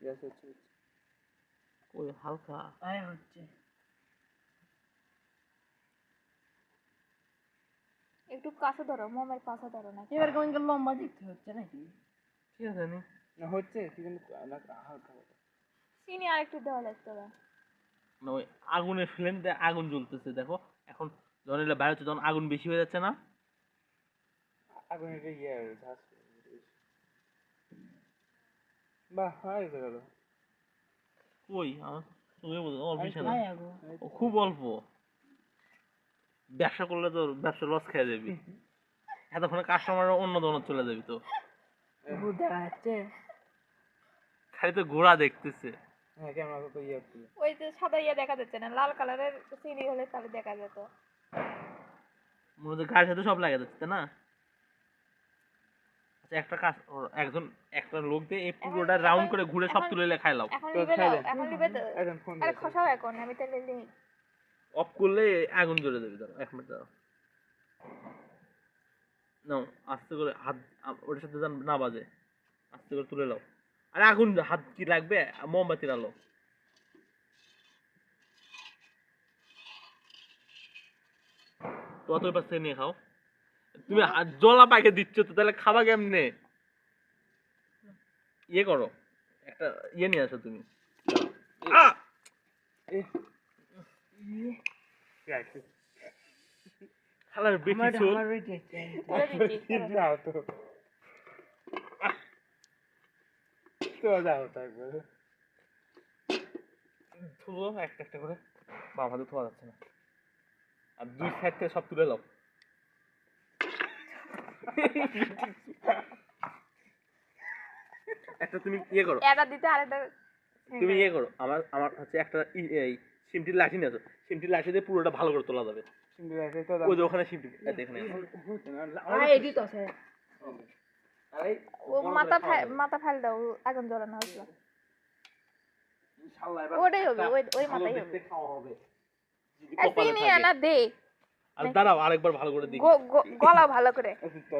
Gas হচ্ছে ওই হালকা আয় হচ্ছে একটু কাছে ধরো, মোমের কাছে ধরো না। এবার কেমন করে লম্বা দেখতে হচ্ছে নাকি? কি জানি না হচ্ছে কি কিন্তু হালকা হালকা চিনি আর একটু দেওয়া লাগতো না। না ওই আগুনের ফ্লেমতে আগুন জ্বলতেছে দেখো এখন যখন এটা বাইরে হচ্ছে তখন আগুন বেশি হয়ে যাচ্ছে না আগুন এটা ঝাঁস বাহ হয়ে গেল কই আমার চোখে বোঝা অল্প বেশি না আয় আগো ও খুব অল্প ব্যবসা করলে তো ব্যবসা লস খেয়ে যাবি এতক্ষণে কাস্টমার অন্য দোকানে চলে যাবি তো ভূত দেখা যাচ্ছে। খালি তো ঘোড়া দেখতেছে হ্যাঁ ক্যামেরা তো হচ্ছে ওই যে সাদা দেখা যাচ্ছে না, লাল কালারের চিনি হলে তাহলে দেখা যেত। মনে হচ্ছে গাড়ির সাথে সব লাগা যাচ্ছে তাই না আচ্ছা একটা কাজ একজন একটা লোক দিয়ে এই পুরোটা রাউন্ড করে ঘুরে সব তুলে এলে খাইলাও এখন তো লিবে খাই দাও, দেন। এখন লিবে দাও। এখন ফোন আরে খসাও এখন, আমি তাহলে লিই। অফ করলে আগুন জ্বলে যাবে দাঁড়াও 1 মিনিট দাঁড়াও নাও আস্তে করে হাত ওটার সাথে যেন না বাজে আস্তে করে তুলে নাও আরে আগুন হাত কি লাগবে মোমবাতি আলো তো অত পাশ থেকে নিয়ে খাও তুমি জলা পাকে দিচ্ছ তো তাহলে খাবা কেমনে ইয়ে করো একটা ইয়ে নিয়ে আসো তুমি আহ! শালার বেশি আমার চোর আমার ওইটা ধরে দিচ্ছি, ধরো। যাও তো তো যাও তারপর ধুবো একটা একটা করে বাম হাতে ধোয়া যাচ্ছে না আর দুই সাইড থেকে সব তুলে দাও একটা তুমি ইয়ে করো এটা দিতে আরেকটা তুমি ইয়ে করো আমার আমার হচ্ছে একটা এই সিমটির লাঠি নিয়ে আসো সিমটির লাঠি দিয়ে পুরোটা ভালো করে তোলা যাবে সিঙ্গেল আছে তো ওই যে ওখানে সিমটি এখানে আয় এডি তো আছে ও মাথা ফাল দাও, আগুন জ্বালানো হয়েছিল। ওটাই হবে, ওই মাথায় হবে। খাওয়া হবে আর চিনি আনা দে, আর দাঁড়াও আরেকবার ভালো করে দিই গলাও ভালো করে। তো